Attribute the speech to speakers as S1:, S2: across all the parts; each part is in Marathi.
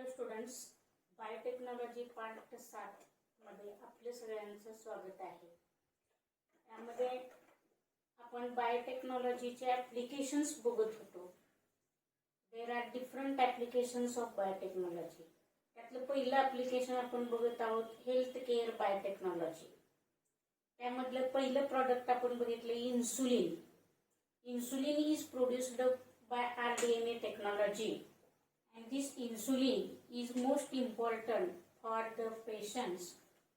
S1: हॅलो स्टुडंट्स, बायोटेक्नॉलॉजी पार्ट 7 मध्ये आपले सगळ्यांचं स्वागत आहे. यामध्ये आपण बायोटेक्नॉलॉजीचे ॲप्लिकेशन्स बघत होतो. There are different applications of biotechnology. त्यातलं पहिलं ॲप्लिकेशन आपण बघत आहोत हेल्थ केअर बायोटेक्नॉलॉजी. त्यामधलं पहिलं प्रॉडक्ट आपण बघितलं insulin. Insulin is produced by RDNA technology. And this insulin is most important for the patients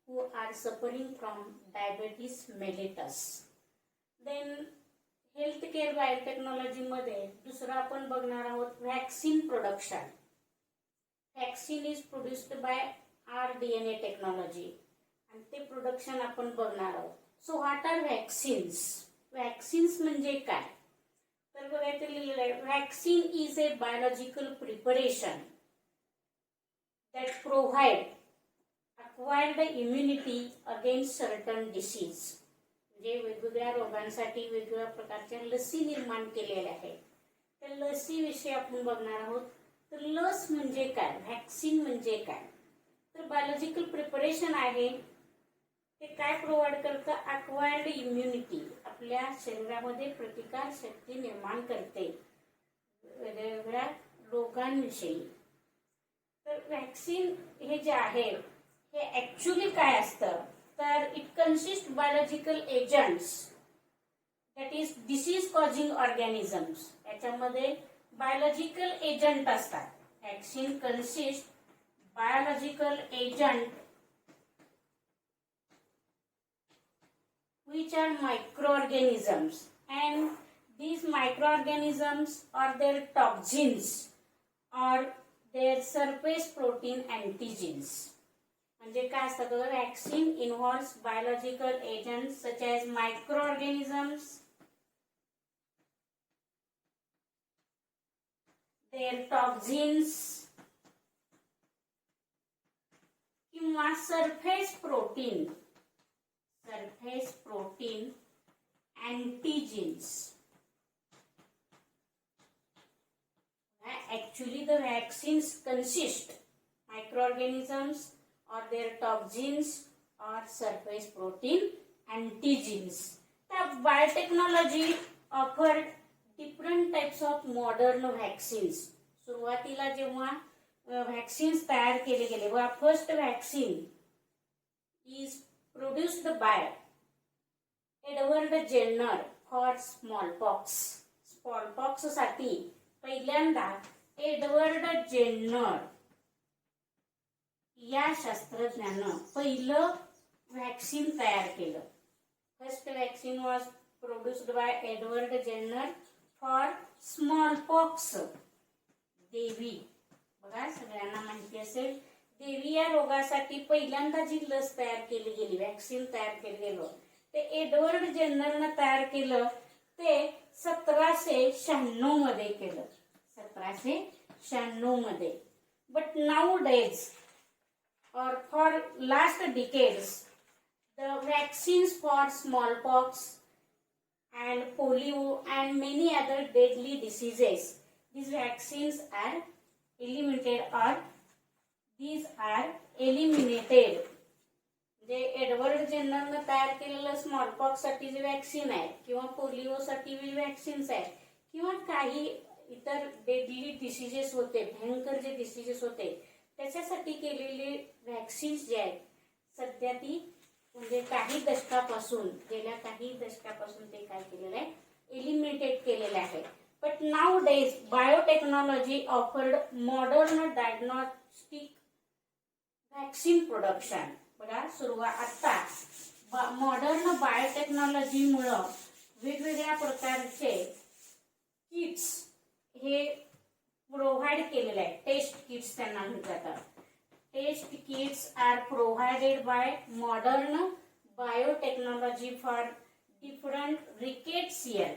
S1: who are suffering from diabetes mellitus. Then healthcare biotechnology मध्ये दुसरा आपण बघणार आहोत vaccine production. Vaccine is produced by RDNA technology आणि ते प्रोडक्शन आपण बघणार आहोत. So what are vaccines? Vaccines म्हणजे काय? तर बघा इथे लिहिलेलं आहे vaccine is a biological preparation that provide acquired immunity against certain disease. म्हणजे वेगवेगळ्या रोगांसाठी वेगवेगळ्या प्रकारच्या लसी निर्माण केलेल्या आहेत. त्या लसीविषयी आपण बघणार आहोत. तर लस म्हणजे काय, व्हॅक्सिन म्हणजे काय? तर बायोलॉजिकल प्रिपरेशन आहे ते काय प्रोव्हाइड करतं? अक्वायर्ड इम्युनिटी, आपल्या शरीरामध्ये प्रतिकार शक्ती निर्माण करते वेगवेगळ्या रोगांविषयी. तर वॅक्सिन हे जे आहे हे ऍक्च्युली काय असतं? तर it consist biological agents that is disease causing organisms. याच्यामध्ये बायोलॉजिकल एजंट असतात. Vaccine consist biological agent which are microorganisms, and these microorganisms are their toxins or their surface protein antigens. म्हणजे काय असतं? तर vaccine involves biological agents such as microorganisms, their toxins किंवा surface protein antigens. Actually the vaccines consist microorganisms or their toxins or surface protein antigens. The biotechnology offered different types of modern vaccines. सुरुवातीला जेव्हा वॅक्सिन्स तयार केले गेले व first vaccine is produced by Edward Jenner for smallpox. Smallpox साठी पहिल्यांदा एडवर्ड जेन्नर या शास्त्रज्ञानं पहिलं वॅक्सिन तयार केलं. First vaccine was produced by Edward Jenner for smallpox. देवी, बघा सगळ्यांना माहिती असेल, देवी या रोगासाठी पहिल्यांदा जी लस तयार केली गेली, वॅक्सिन तयार केलं गेलं, ते एडवर्ड जेन्नरनं तयार केलं. ते 1796 मध्ये केलं. 1796 मध्ये. बट नाउ डेज और for last decades the vaccines for smallpox and polio and many other deadly diseases, these vaccines are eliminated. जे एडवर्ड जेन्नरनं तयार केलेलं स्मॉलपॉक्स साठी जे वॅक्सिन आहे किंवा पोलिओ साठी जे वॅक्सिन्स आहेत किंवा काही इतर डेडली डिसीजेस होते, भयंकर जे डिसीजेस होते त्याच्यासाठी केलेले वॅक्सिन्स जे आहेत सध्या ती म्हणजे गेल्या काही दशकापासून ते काय केलेलं आहे, एलिमिनेटेड केलेले आहे. But nowadays, biotechnology offered modern diagnostic vaccine production. बघा सुरुवात आता मॉडर्न बायोटेक्नॉलॉजी मुळे वेगवेगळ्या प्रकारचे किट्स हे प्रोव्हाइड केलेले आहेत. टेस्ट किट्स त्यांना म्हणतात. Test kits are provided by modern biotechnology for different rickettsial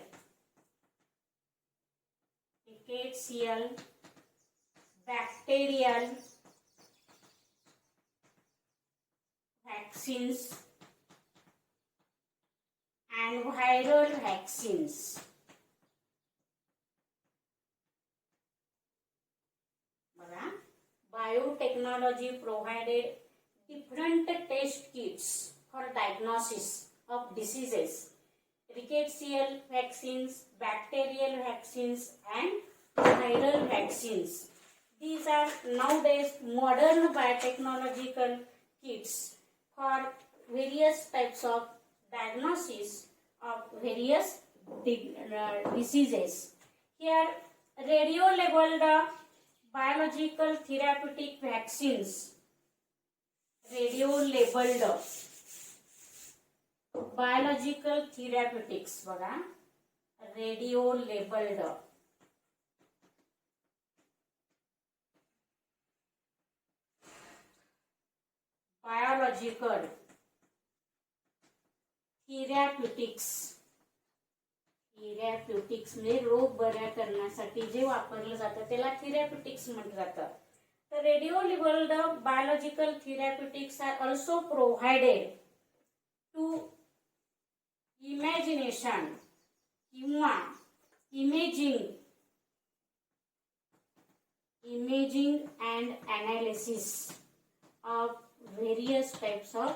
S1: bacterial vaccines and viral vaccines. बघा biotechnology provided different test kits for diagnosis of diseases, rickettsial vaccines, bacterial vaccines, and viral vaccines. These are nowadays modern biotechnological kits for various types of diagnosis of various diseases. Here, radio-labeled biological therapeutic vaccines, radio-labeled biological therapeutics बघा, radio-labeled biological थेरॅप्युटिक्स म्हणजे रोग बऱ्या करण्यासाठी जे वापरलं जातं त्याला थेरॅप्युटिक्स म्हटलं जातं. तर radio labelled biological therapeutics are also provided to imagination किंवा imaging and analysis of various types of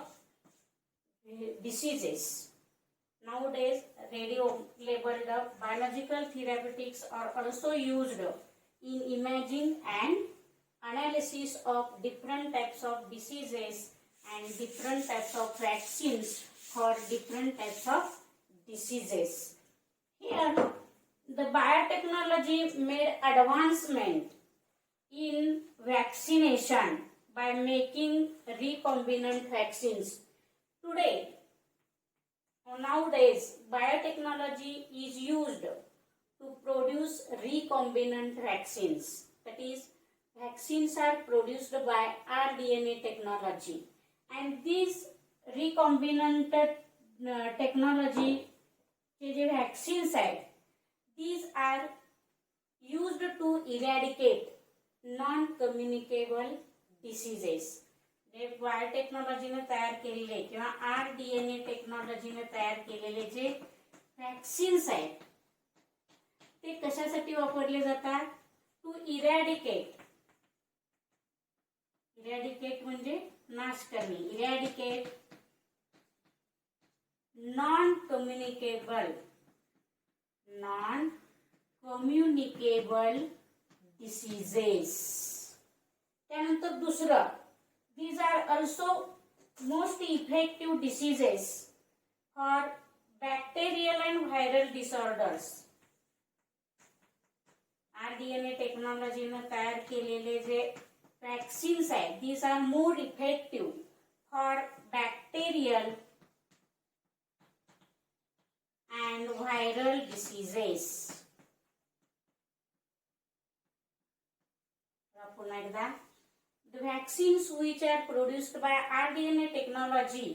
S1: diseases. Nowadays, radio-labeled biological therapeutics are also used in imaging and analysis of different types of diseases and different types of vaccines for different types of diseases. Here, the biotechnology made advancement in vaccination by making recombinant vaccines. Nowadays, biotechnology is used to produce recombinant vaccines. That is, vaccines are produced by rDNA technology. And these recombinant technology, जे vaccines आहेत, these are used to eradicate non-communicable diseases. जे बायोटेक्नॉलॉजीने तयार केलेले किंवा rDNA टेक्नॉलॉजीने तयार केलेले जे वॅक्सिन्स आहेत ते कशासाठी वापरले जातात? टू इरॅडिकेट म्हणजे नाश करणे. Eradicate non communicable diseases. त्यानंतर दुसरं, these are also most effective diseases for bacterial and viral disorders. rDNA टेक्नॉलॉजीने तयार केलेले जे वॅक्सिन्स आहेत, these are more effective for bacterial and viral diseases. पुन्हा एकदा, the vaccines which are produced by rDNA technology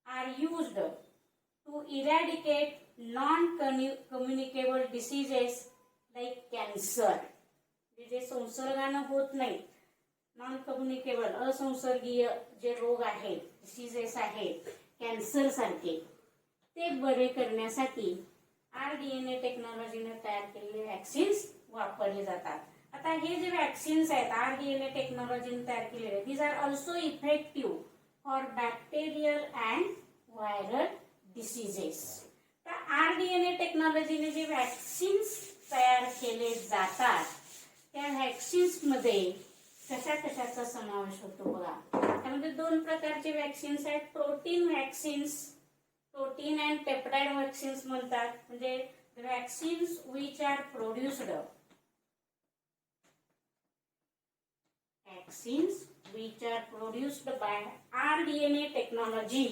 S1: are used to eradicate non-communicable diseases like cancer. जे संसर्गाने होत नाही, नॉन कम्युनिकेबल असंसर्गीय जे रोग आहेत, डिसीजेस आहेत, कॅन्सर सारखे, ते बरे करण्यासाठी rDNA टेक्नॉलॉजीने तयार केलेले वॅक्सिन्स वापरले जातात. आता हे जे वॅक्सिन्स आहेत rDNA टेक्नॉलॉजीने तयार केलेले, these are also effective for bacterial and viral diseases. तर rDNA टेक्नॉलॉजीने जे वॅक्सिन्स तयार केले जातात त्या वॅक्सिन्स मध्ये कशा कशाचा समावेश होतो बघा. त्यामध्ये दोन प्रकारचे वॅक्सिन्स आहेत. Protein vaccines, protein and peptide vaccines म्हणतात. म्हणजे vaccines which are produced vaccines which are produced by rDNA technology.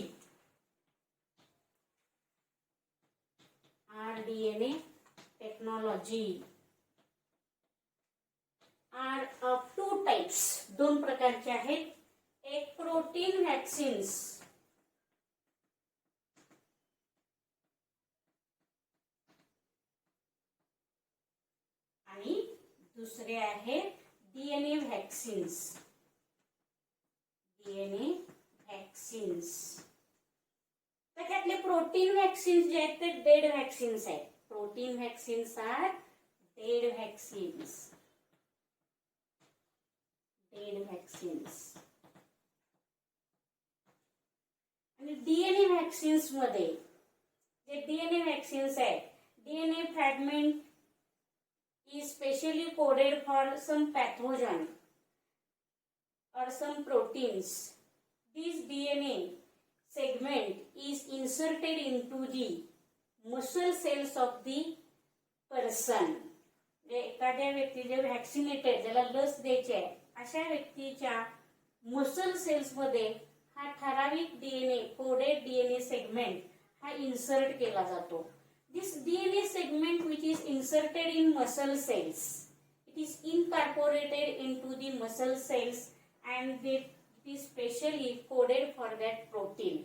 S1: rDNA technology are of two types. दोन प्रकारचे आहेत. एक प्रोटीन वॅक्सिन्स आणि दुसरे आहे DNA vaccines. तर त्यातले प्रोटीन वॅक्सिन्स जे आहेत ते डेड वॅक्सिन्स आहेत. Protein vaccines are dead vaccines. Dead vaccines. आणि डीएनए व्हॅक्सिन्स मध्ये जे डीएनए व्हॅक्सिन्स आहे, DNA fragment is specially coded for some pathogen or some proteins. This DNA segment is inserted into the muscle cells of the person. जे एखाद्या व्यक्ती जे व्हॅक्सिनेटेड, ज्याला लस द्यायची आहे, अशा व्यक्तीच्या मसल सेल्स मध्ये हा ठराविक डीएनए कोडेड डीएनए सेगमेंट हा इन्सर्ट केला जातो. This DNA segment which is inserted in muscle cells, it is incorporated into the muscle cells and it is specially coded for that protein.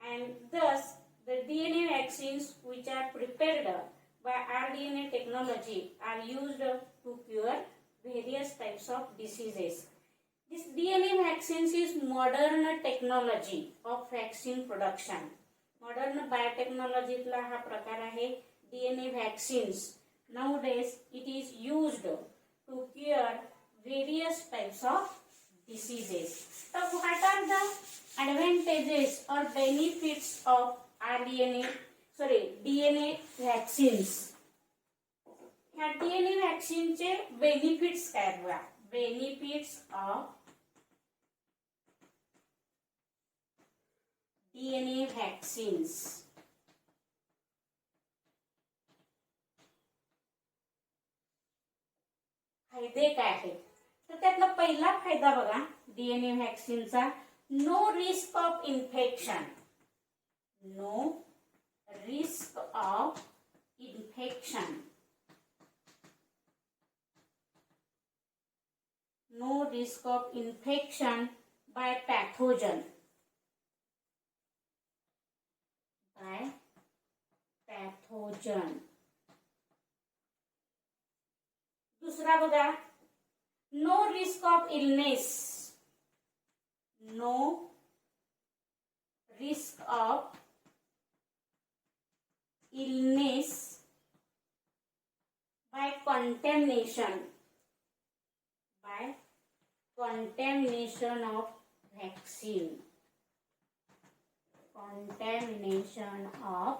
S1: And thus the DNA vaccines which are prepared by rDNA technology are used to cure various types of diseases. This DNA vaccines is modern technology of vaccine production. Modern बायोटेक्नॉलॉजीतला हा प्रकार आहे DNA vaccines. Nowadays it is used to cure various types of diseases. तर व्हॉट आर द ॲडव्हान्टेजेस और बेनिफिट्स ऑफ डीएनए व्हॅक्सिन्स. ह्या डीएनए व्हॅक्सिनचे बेनिफिट्स काय बघा. Benefits of DNA vaccines. फायदे काय आहेत, तर त्यातला पहिला फायदा बघा डीएनए व्हॅक्सिनचा, no risk of infection. No risk of infection. No risk of infection by pathogen. by pathogen. दूसरा बघा, no risk of illness. No risk of illness by contamination. by contamination of vaccine. Contamination of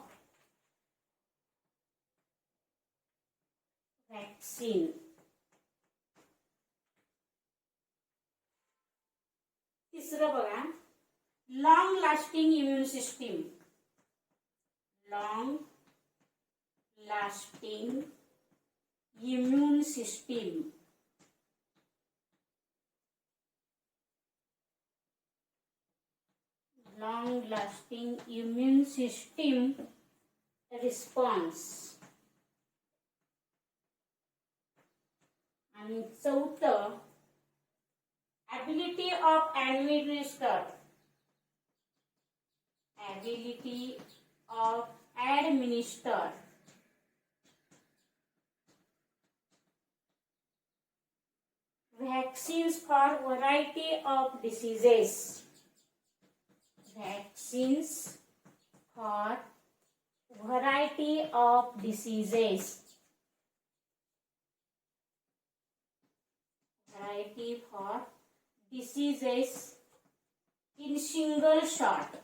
S1: vaccine. तिसरं बघा, long lasting immune system. Long lasting immune system. long lasting immune system response. आणि चौथं, ability of administer. ability of administer vaccines for variety of diseases. Vaccines for variety of diseases. Variety for diseases in single shot.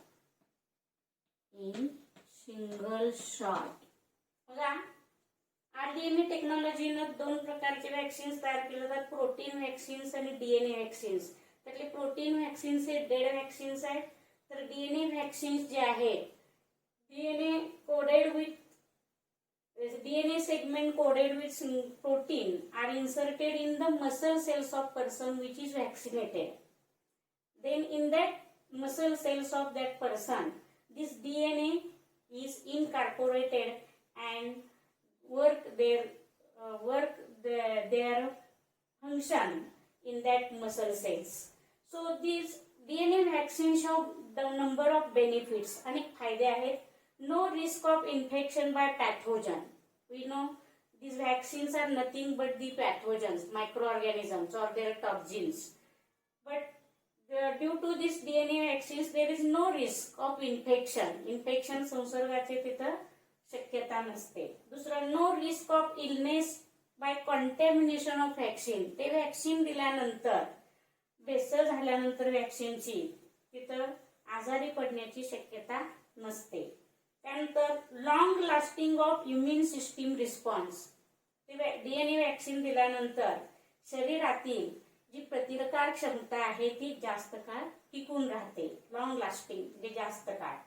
S1: In single shot. बघा, आरडीएनए टेक्नॉलॉजीनं दोन प्रकारचे व्हॅक्सिन्स तयार केले जातात, प्रोटीन व्हॅक्सिन्स आणि डीएनए व्हॅक्सिन्स. त्यातले प्रोटीन व्हॅक्सिन्स हे डेड व्हॅक्सिन्स आहेत. तर डीएनए व्हॅक्सिन्स जे आहेत, DNA coded with DNA segment coded with protein are inserted in the muscle cells of person which is vaccinated. Then in that muscle cells of that person, this DNA is incorporated and work their function in that muscle cells. So these DNA vaccines have the number of benefits. अनेक फायदे आहेत. No risk of infection by pathogen. We know these vaccines are nothing but the pathogens, microorganisms or their toxins. But due to this DNA vaccines, there is no risk of infection. Infection संसर्गाचे तिथं शक्यता नसते. दुसरा, no risk of illness by contamination of vaccine. ते व्हॅक्सिन दिल्यानंतर बेसर झाल्यानंतर व्हॅक्सिनची तिथं आजारी पडण्याची शक्यता नसते. त्यानंतर long lasting of immune system response. DNA vaccine दिल्यानंतर शरीरातील जी प्रतिकार क्षमता आहे ती जास्त काळ टिकून राहते. लॉंग लास्टिंग म्हणजे जास्त काळ.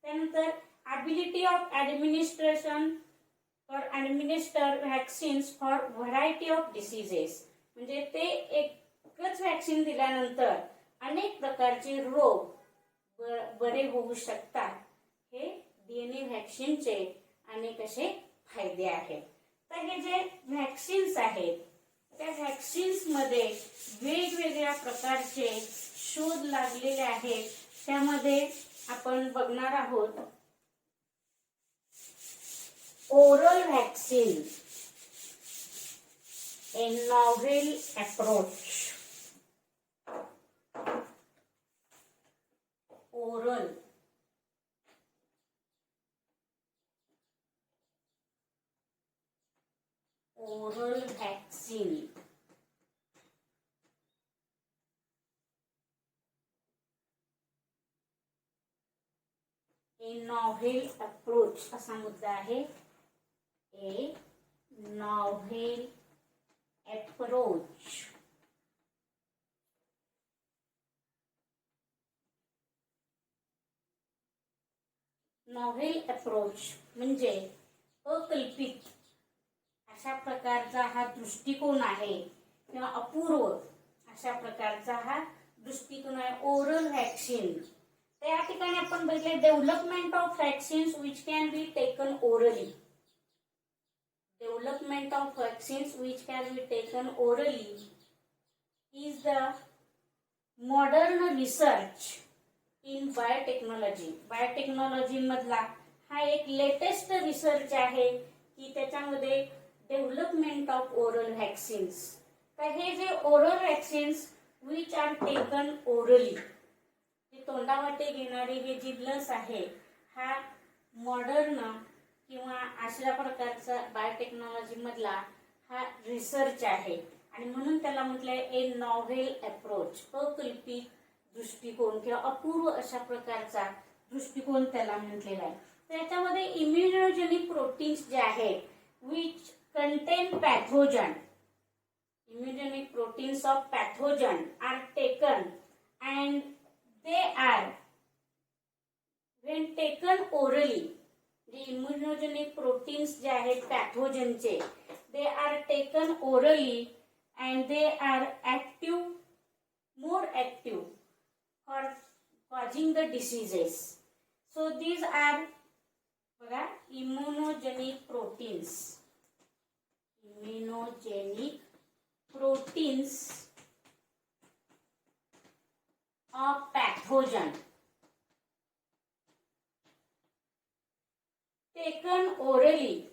S1: त्यानंतर ability of administration or administer vaccines for variety of diseases. म्हणजे ते एकच व्हॅक्सिन दिल्यानंतर अनेक प्रकारचे रोग बरे होऊ शकतात. हे DNA व्हॅक्सिनचे अनेक असे फायदे आहेत. तर हे जे व्हॅक्सिन्स आहेत त्या व्हॅक्सिन्स मध्ये वेगवेगळ्या प्रकारचे शोध लागलेले आहेत. त्यामध्ये आपण बघणार आहोत oral vaccine, a novel approach. Oral vaccine. A novel approach असा मुद्दा आहे. A novel approach. Novel approach म्हणजे अकल्पित अशा प्रकारचा हा दृष्टिकोन आहे किंवा अपूर्व अशा प्रकारचा हा दृष्टिकोन आहे. Oral vaccine. तर या ठिकाणी आपण बघितले development of vaccines which can be taken orally. Development of vaccines which can be taken orally is the modern research in biotechnology. Biotechnology मधला हा एक लेटेस्ट रिसर्च आहे की त्याच्यामध्ये डेव्हलपमेंट ऑफ ओरल व्हॅक्सिन्स. तर हे जे oral vaccines which are taken orally, जे तोंडावाटे घेणारी हे जी लस आहे हा मॉडर्न किंवा अशा प्रकारचा बायोटेक्नॉलॉजी मधला हा रिसर्च आहे आणि म्हणून त्याला म्हटलंय ए नॉव्हेल अप्रोच. अकल्पित दृष्टिकोन किंवा अपूर्व अशा प्रकारचा दृष्टिकोन त्याला म्हटलेला आहे. त्याच्यामध्ये इम्युनोजेनिक प्रोटीन्स जे आहेत which contain pathogen. Immunogenic proteins of pathogen are taken and they are when taken orally. जे इम्युनोजेनिक प्रोटीन्स जे आहेत पॅथोजनचे they are taken orally and they are active, more active for causing the diseases. So these are बघा immunogenic proteins. Immunogenic proteins of pathogen taken orally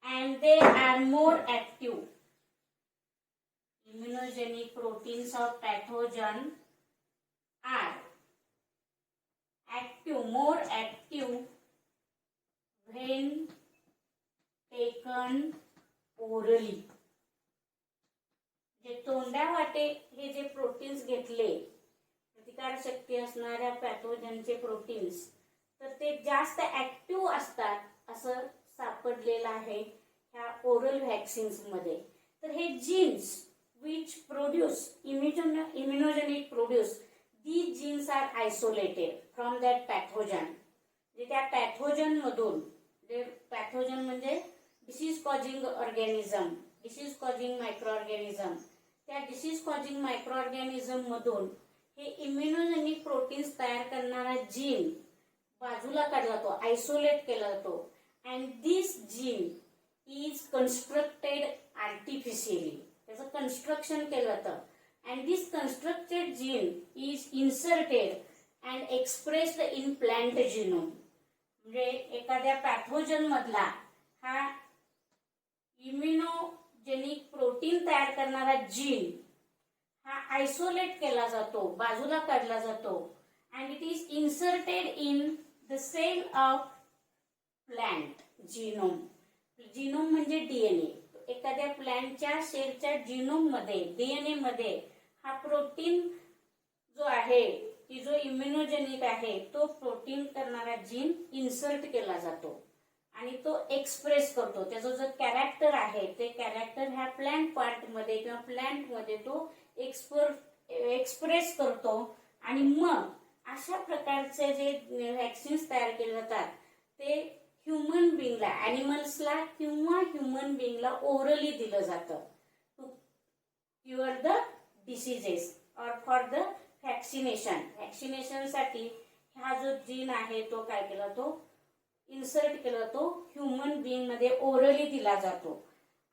S1: and they are more active. Immunogenic proteins of pathogen are active, more active when taken orally. जे तोंडावाटे हे जे प्रोटीन्स घेतले प्रतिकार शक्ती असणाऱ्या पॅथोजनचे प्रोटीन्स तर ते जास्त ऍक्टिव्ह असतात असं सापडलेलं आहे ह्या ओरल व्हॅक्सिन्स मध्ये. तर हे genes which produce immunogenic produce these genes are isolated from that pathogen. म्हणजे त्या पॅथोजन मधून, पॅथोजन म्हणजे disease causing organism, disease causing micro organism. त्या डिसीज कॉजिंग मायक्रो ऑर्गॅनिझम मधून हे इम्युनोजेनिक प्रोटीन्स तयार करणारा जीन बाजूला काढला जातो, आयसोलेट केला जातो. And this gene is constructed artificially. त्याचं कन्स्ट्रक्शन केलं जातं. And this constructed gene is inserted and expressed in plant genome. म्हणजे एखाद्या पॅथोजन मधला हा इम्युनोजेनिक प्रोटीन तयार करणारा जीन हा आयसोलेट केला जातो, बाजूला काढला जातो. And it is inserted in the cell of plant genome. Genome म्हणजे DNA. एखाद्या प्लॅनच्या सेलच्या जिनोम मध्ये DNA मध्ये हा प्रोटीन जो आहे की जो इम्युनोजेनिक आहे तो प्रोटीन करणारा जीन इन्सर्ट केला जातो आणि तो एक्सप्रेस करतो. त्याचं जो कॅरेक्टर आहे ते कॅरेक्टर ह्या प्लॅन्ट पार्ट मध्ये किंवा प्लॅन्ट मध्ये तो एक्सप्रेस करतो आणि मग अशा प्रकारचे जे व्हॅक्सिन्स तयार केले जातात ते ह्युमन बिंगला, ॲनिमल्सला किंवा ह्युमन बिंगला ओरली दिलं जातं to cure the diseases or for the vaccination. व्हॅक्सिनेशनसाठी हा जो जीन आहे तो काय केला, तो इन्सर्ट केला, तो ह्युमन बिंग मध्ये ओरली दिला जातो.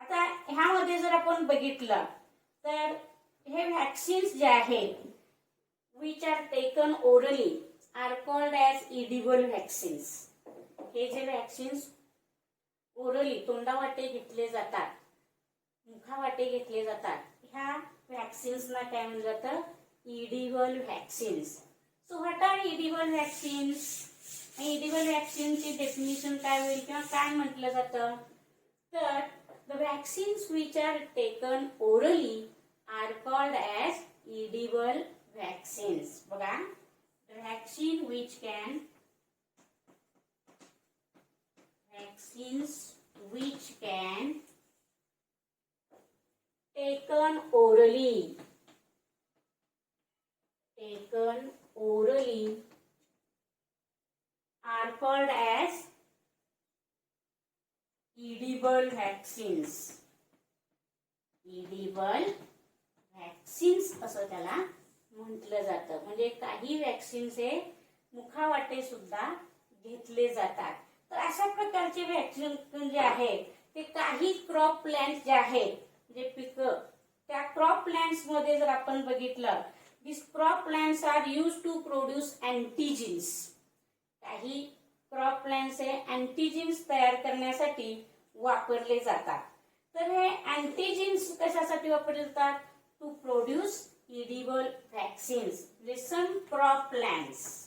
S1: आता ह्यामध्ये जर आपण बघितलं तर हे व्हॅक्सिन्स जे आहेत which are taken orally are called as edible vaccines. हे जे व्हॅक्सिन्स ओरली तोंडावाटे घेतले जातात, मुखावाटे घेतले जातात, ह्या व्हॅक्सिन्सना काय म्हणलं जातं, edible vaccines. So what are edible vaccines? Edible व्हॅक्सिनची डेफिनेशन काय होईल किंवा काय म्हटलं जातं, तर the vaccines which are taken orally are called as edible vaccines. बघा, vaccine which can vaccines which can taken orally are called as edible vaccines. edible vaccines असं त्याला म्हटलं जातं. म्हणजे काही व्हॅक्सिन्स हे मुखावाटे सुद्धा घेतले जातात. तर अशा प्रकारचे व्हॅक्सिन जे आहे ते काही क्रॉप प्लांट्स जे आहेत जे पिकं त्या क्रॉप प्लांट्स मध्ये जर आपण बघितलं, this crop plants are use to produce antigens. काही क्रॉप प्लांट्स हे अँटीजिन्स तयार करण्यासाठी वापरले जातात. तर हे अँटीजिन्स कशासाठी वापरले जातात, टू प्रोड्यूस इडिबल व्हॅक्सिन्स. म्हणजे some crop plants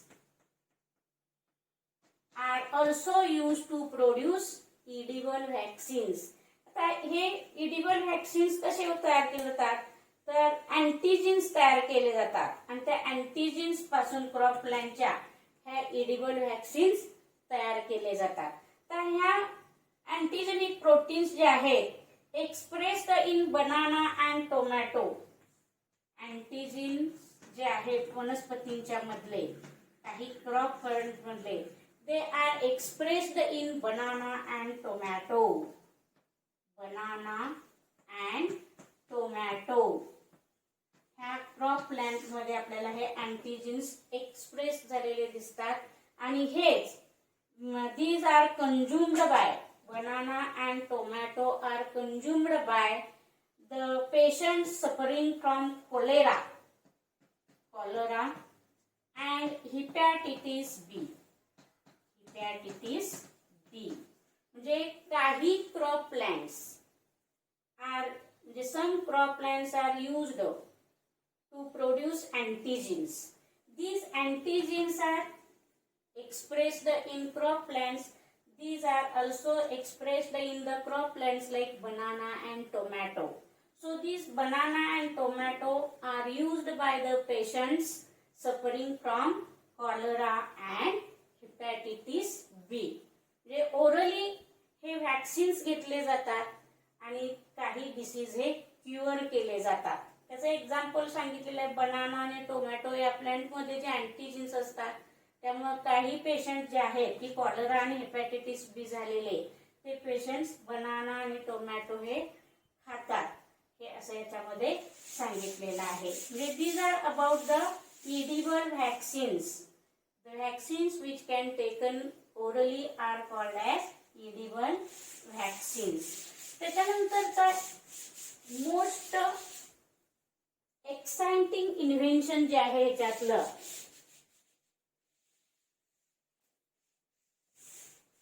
S1: are also used to produce edible vaccines. आता हे edible vaccines कसे तयार केले जातात, तर अँटीजिन्स तयार केले जातात आणि त्या अँटीजिन्स पासून क्रॉप प्लांटच्या ह्या edible vaccines तयार केले जातात. तर ह्या अँटीजेनिक प्रोटीन्स जे आहेत expressed in banana and tomato. Antigen जे आहेत वनस्पतींच्या मधले काही क्रॉप प्लांट मधले they are expressed in banana and tomato. banana and tomato ह्या क्रॉप प्लांट मध्ये आपल्याला हे अँटीजिन्स एक्सप्रेस झालेले दिसतात आणि हेच these are consumed by banana and tomato are consumed by the patients suffering from cholera and hepatitis B. म्हणजे काही क्रॉप प्लांट्स आर म्हणजे some crop plants are used to produce antigens. These antigens are expressed in crop plants. These are also expressed in the crop plants like banana and tomato. So these banana and tomato are used by the patients suffering from cholera and hepatitis B. म्हणजे ओरली हे व्हॅक्सिन्स घेतले जातात आणि काही डिसीज हे क्युअर केले जातात. त्याचं एक्झाम्पल सांगितलेलं आहे बनाना आणि टोमॅटो या प्लांट मध्ये जे अँटीजिन्स असतात त्यामुळे काही पेशंट जे आहेत की कॉलरा आणि हेपॅटायटिस बी झालेले ते पेशंट्स बनाना आणि टोमॅटो हे खातात, हे असं याच्यामध्ये सांगितलेलं आहे. म्हणजे these are about the edible vaccines. The vaccines which can taken orally are called as edible vaccines. त्याच्यानंतरचा मोस्ट एक्साइटिंग इन्व्हेन्शन जे आहे याच्यातलं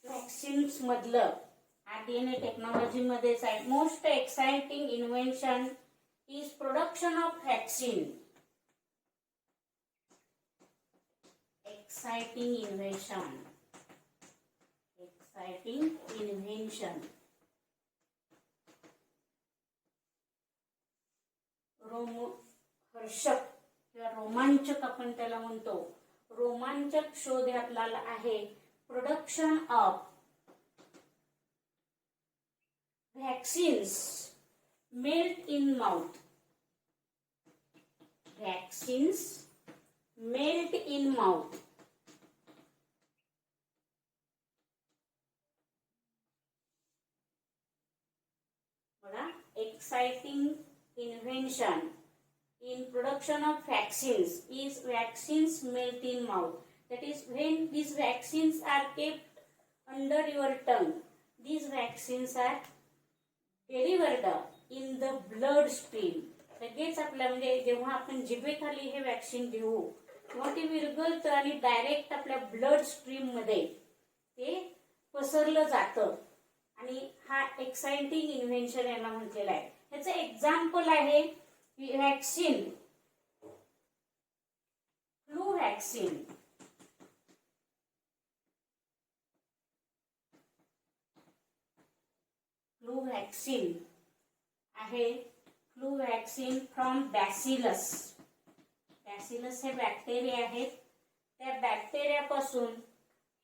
S1: व्हॅक्सिन्स मधलं आरडीएनए टेक्नॉलॉजी मध्ये most exciting invention is production of vaccine. Exciting invention रोमहर्षक किंवा रोमांचक आपण त्याला म्हणतो, रोमांचक शोध आपल्याला आहे production of vaccines melt in mouth. Vaccines melt in mouth. बघा, exciting invention in production of vaccines is vaccines melt in mouth. That is, when these vaccines are kept under your tongue, these vaccines are delivered in the blood stream. लगेच आपल्या म्हणजे जेव्हा आपण जिभेखाली हे वॅक्सिन घेऊ तेव्हा ते विरघळतं आणि डायरेक्ट आपल्या ब्लड स्ट्रीम मध्ये ते पसरलं जातं. आणि हा एक्साइटिंग इन्व्हेन्शन याला म्हटलेला आहे. ह्याचं एक्झाम्पल आहे vaccine, flu vaccine. Flu vaccine आहे, flu vaccine from bacillus. Bacillus हे बॅक्टेरिया आहेत, त्या बॅक्टेरियापासून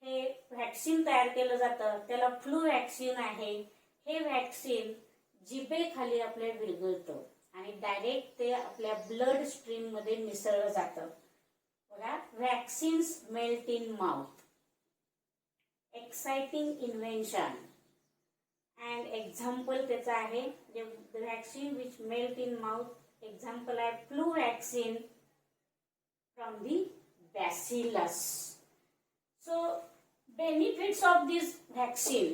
S1: हे व्हॅक्सिन तयार केलं जातं, त्याला फ्लू व्हॅक्सिन आहे. हे व्हॅक्सिन जिभेखाली आपल्या विरघळतं आणि डायरेक्ट ते आपल्या ब्लड स्ट्रीम मध्ये मिसळलं जातं. बघा, vaccines melt in mouth. Exciting invention and example त्याचं आहे vaccine which melt in mouth. Example आहे flu vaccine from the bacillus. So benefits of this vaccine,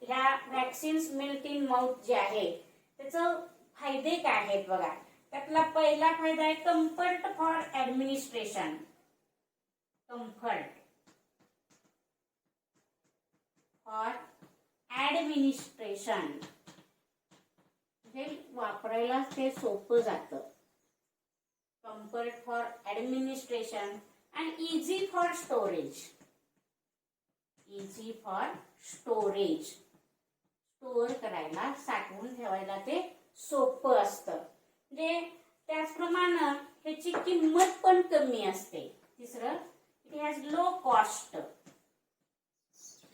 S1: ह्या व्हॅक्सिन्स मेल्ट इन माउथ जे आहे त्याचं फायदे काय आहेत बघा. त्यातला पहिला फायदा आहे comfort for administration. Comfort for administration म्हणजे वापरायला ते सोपं जातं. Comfort for administration and easy for storage. Easy for storage, store करायला, साठवून ठेवायला ते सोपं असतं. म्हणजे त्याचप्रमाणे ह्याची किंमत पण कमी असते. तिसरं, it has low cost.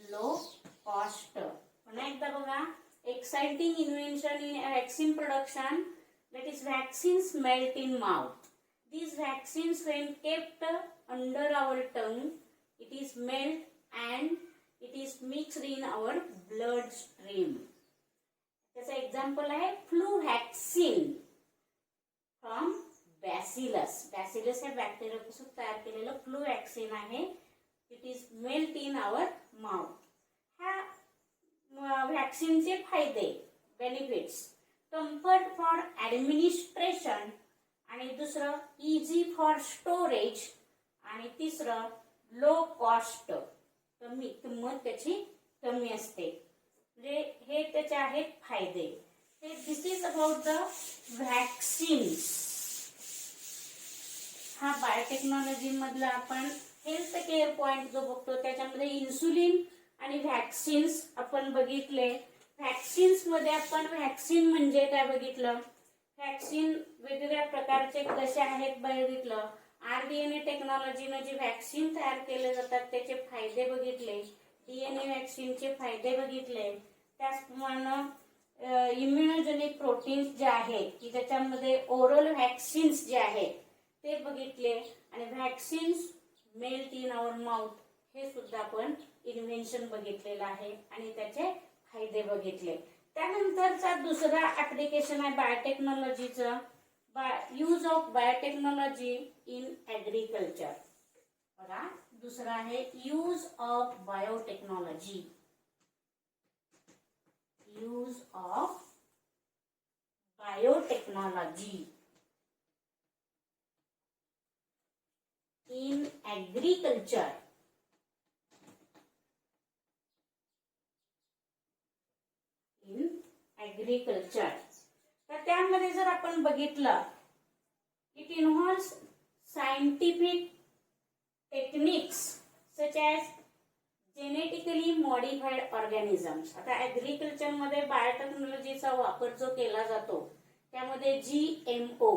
S1: Low cost. पुन्हा एकदा बघा, exciting invention in vaccine production, that is vaccines melt in mouth. These vaccines when kept under our tongue, it is melt and it is mixed in our blood stream. त्याचा एक्झाम्पल आहे flu vaccine from bacillus. Bacillus हे बॅक्टेरियापासून तयार केलेलं फ्लू व्हॅक्सिन आहे. It is melt in our mouth. ह्या व्हॅक्सिनचे फायदे, बेनिफिट्स, कम्फर्ट फॉर ऍडमिनिस्ट्रेशन, आणि दुसरं इझी फॉर स्टोरेज, आणि तिसरं लो कॉस्ट, कमी किंमत त्याची कमी असते. म्हणजे हे त्याचे आहेत फायदे. हे दिस इज अबाउट द व्हॅक्सिन्स. हा बायोटेक्नॉलॉजी मधला आपण हेल्थ केअर पॉइंट जो बघतो त्याच्यामध्ये इन्सुलिन आणि व्हॅक्सिन्स आपण बघितले. व्हॅक्सिन्स मध्ये आपण व्हॅक्सिन म्हणजे काय बघितलं, व्हॅक्सिन वेगवेगळ्या प्रकारचे कसे आहेत बघितलं. आरडीएनए टेक्नॉलॉजीने जे व्हॅक्सिन तयार केले जातात त्याचे फायदे बघितले. डीएनए व्हॅक्सिनचे फायदे बघितले. त्याचप्रमाणे इम्युनोजेनिक प्रोटीन्स जे आहेत की त्याच्यामध्ये ओरल व्हॅक्सिन्स जे आहेत ते बघितले. आणि vaccines melt in our mouth हे सुद्धा आपण इन्व्हेन्शन बघितलेलं आहे आणि त्याचे फायदे बघितले. त्यानंतरचा दुसरा ऍप्लिकेशन आहे बायोटेक्नॉलॉजीचं, use of biotechnology in agriculture. बघा, दुसरा आहे use of biotechnology. Use of biotechnology in agriculture. In agriculture. तर त्यामध्ये जर आपण बघितलं, it involves scientific techniques such as genetically modified organisms. आता ऍग्रिकल्चर मध्ये बायोटेक्नॉलॉजीचा वापर जो केला जातो त्यामध्ये GMO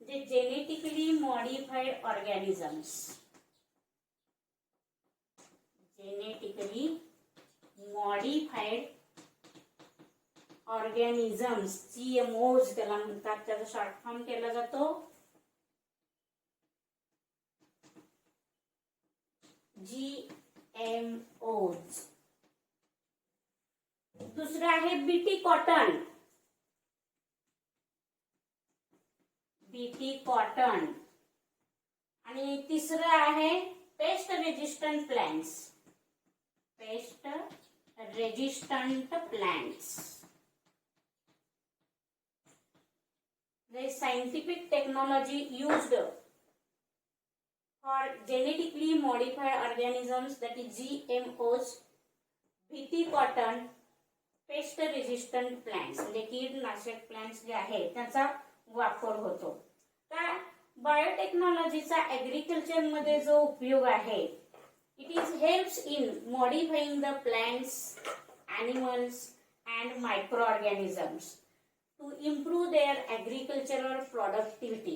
S1: म्हणजे genetically modified organisms, genetically modified organisms, GMOs त्याला म्हणतात, त्याचा शॉर्ट फॉर्म केला जातो GMOs. दुसरं आहे बीटी कॉटन, बीटी कॉटन. आणि तिसरं आहे paste resistant plants, paste resistant plants. The scientific technology used for genetically modified organisms, that is GMOs, BT cotton, paste resistant plants म्हणजे कीडनाशक प्लांट्स जे आहेत त्याचा वापर होतो. तर बायोटेक्नॉलॉजीचा ॲग्रिकल्चर मध्ये जो उपयोग आहे, it is helps in modifying the plants, animals and micro organisms to improve their agricultural productivity.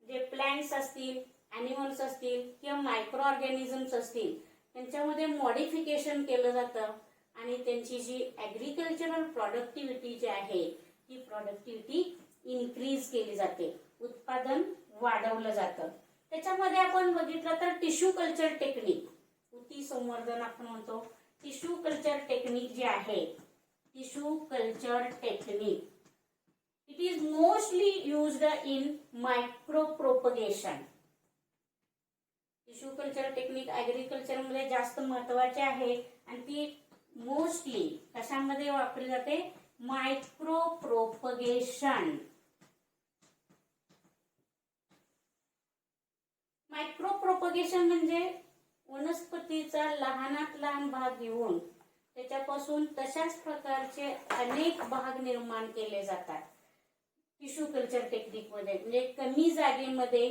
S1: जे प्लांट्स असतील, ॲनिमल्स असतील किंवा मायक्रो ऑर्गॅनिझम्स असतील त्यांच्यामध्ये मॉडिफिकेशन केलं जातं आणि त्यांची जी ॲग्रिकल्चरल प्रोडक्टिव्हिटी जी आहे ती प्रोडक्टिव्हिटी इन्क्रीज केली जाते, उत्पादन वाढवलं जातं. त्याच्यामध्ये आपण बघितलं तर टिश्यू कल्चर टेक्निक, ऊती संवर्धन आपण म्हणतो, टिश्यू कल्चर टेक्निक जे आहे, tissue culture technique, it is mostly used in micro propagation. Tissue culture technique agriculture मध्ये जास्त महत्वाचे आहे आणि ती मोस्टली कशामध्ये वापरली जाते, मायक्रो प्रोपगेशन. मायक्रो प्रोपगेशन म्हणजे वनस्पतीचा लहानात लहान भाग घेऊन त्याच्यापासून तशाच प्रकारचे अनेक भाग निर्माण केले जातात टिश्यू कल्चर टेक्निक मध्ये. म्हणजे कमी जागेमध्ये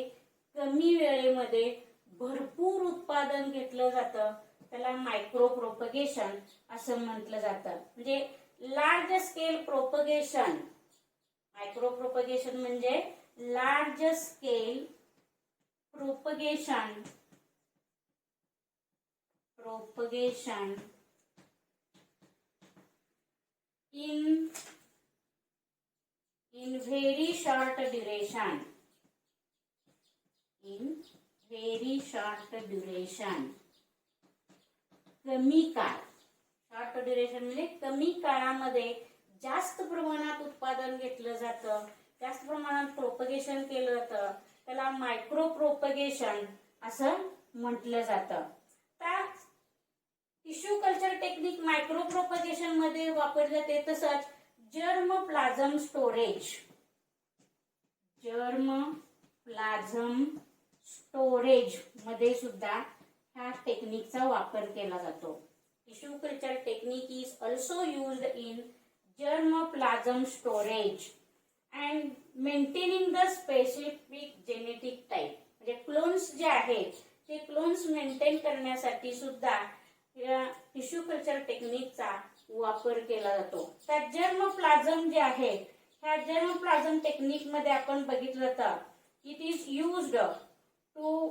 S1: कमी वेळेमध्ये भरपूर उत्पादन घेतलं जातं, त्याला मायक्रो प्रोपगेशन असं म्हटलं जातं. म्हणजे large scale propagation, micro propagation म्हणजे large scale propagation, propagation in very short duration, in very short duration, कमी काळ, शॉर्ट ड्युरेशन म्हणजे कमी काळामध्ये जास्त प्रमाणात उत्पादन घेतलं जातं, जास्त प्रमाणात प्रोपगेशन केलं जातं, त्याला मायक्रो प्रोपगेशन असं म्हटलं जातं. तर tissue culture technique micro propagation मध्ये वापरले जाते. तसंच germplasm storage, germplasm storage मध्ये सुद्धा ह्या टेक्निकचा वापर केला जातो. Tissue culture technique is also used in germplasm storage and maintaining the specific genetic type. म्हणजे क्लोन्स जे आहेत ते क्लोन्स मेंटेन करण्यासाठी सुद्धा टिश्यू कल्चर टेक्निकचा वापर केला जातो. त्या जर्म प्लाझम जे आहे, ह्या जर्म प्लाझम टेक्निक मध्ये आपण बघितलं तर इट इज युज्ड टू,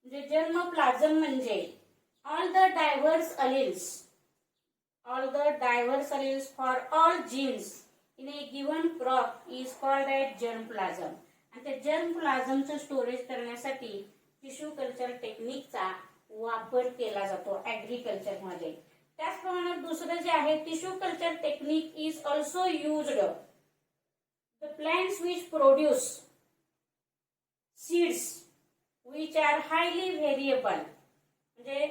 S1: म्हणजे जर्म प्लाझम म्हणजे all the diverse alleles, all the diverse alleles for all genes in a given crop is called as germplasm. आणि त्या जर्म प्लाझमचं स्टोरेज करण्यासाठी टिश्यू कल्चर टेक्निकचा वापर केला जातो ऍग्रिकल्चर मध्ये. त्याचप्रमाणे दुसरं जे आहे, tissue culture technique is also used the plants which produce seeds which are highly variable. म्हणजे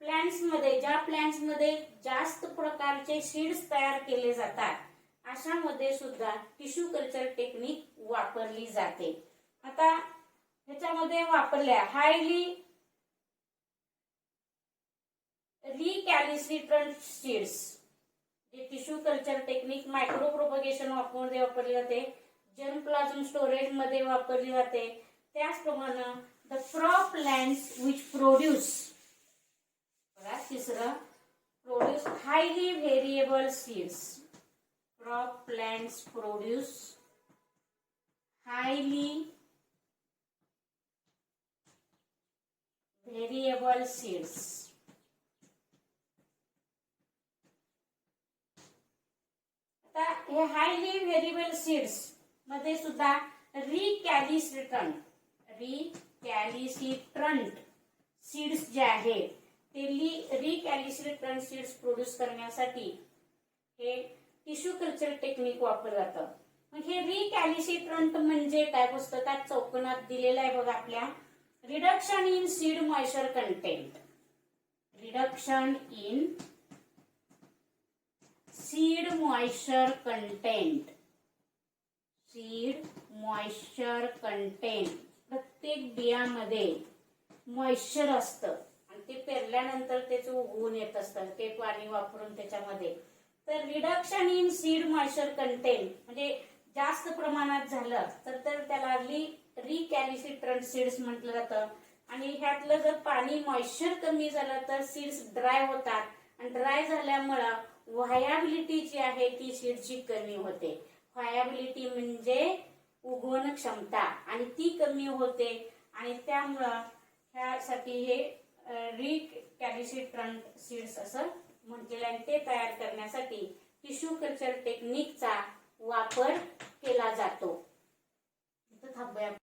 S1: प्लांट्स मध्ये, ज्या प्लांट्स मध्ये जास्त प्रकारचे सीड्स तयार केले जातात अशामध्ये सुद्धा टिश्यू कल्चर टेक्निक वापरली जाते. आता ह्याच्यामध्ये वापरल्या हायली रिकॅलिसिट्रंट सीड्स, जे tissue culture technique micro propagation मध्ये वापरली जाते, जर्म प्लाझम स्टोरेज मध्ये वापरली जाते. त्याचप्रमाणे the crop plants which produce, बघा तिसरं, produce highly variable seeds. Crop plants produce highly variable seeds. आता हे हायली व्हेरिएबल सीड्स मध्ये सुद्धा रिकॅलिसिट्रंट सीड्स जे आहेत ते रिकॅलिसिट्रंट सीड्स प्रोड्यूस करण्यासाठी हे टिश्यू कल्चर टेक्निक वापरलं जातं. मग हे रिकॅलिसिट्रंट म्हणजे काय? पुस्तकात चौकोनात दिलेलं आहे बघा आपल्या. Reduction in seed moisture content. Reduction in seed moisture content. Seed moisture content. प्रत्येक बियामध्ये मॉइश्चर असतं आणि ते पेरल्यानंतर त्याचं उगवून येत असतं ते पाणी वापरून त्याच्यामध्ये. तर reduction in seed moisture content म्हणजे जास्त प्रमाणात झालं तर त्याला रिकॅलिसिट्रंट सीड्स म्हटलं जातं. आणि ह्यातलं जर पाणी मॉइश्चर कमी झालं तर सीड्स ड्राय होतात आणि ड्राय झाल्यामुळं व्हायबिलिटी जी आहे ती सीडची कमी होते. व्हायबिलिटी म्हणजे उगवण क्षमता आणि ती कमी होते आणि त्यामुळं ह्यासाठी हे रिकॅलिसिट्रंट सीड्स असं म्हटलेलं आहे. ते तयार करण्यासाठी टिश्यू कल्चर टेक्निकचा वापर केला जातो. इथं थांबूया.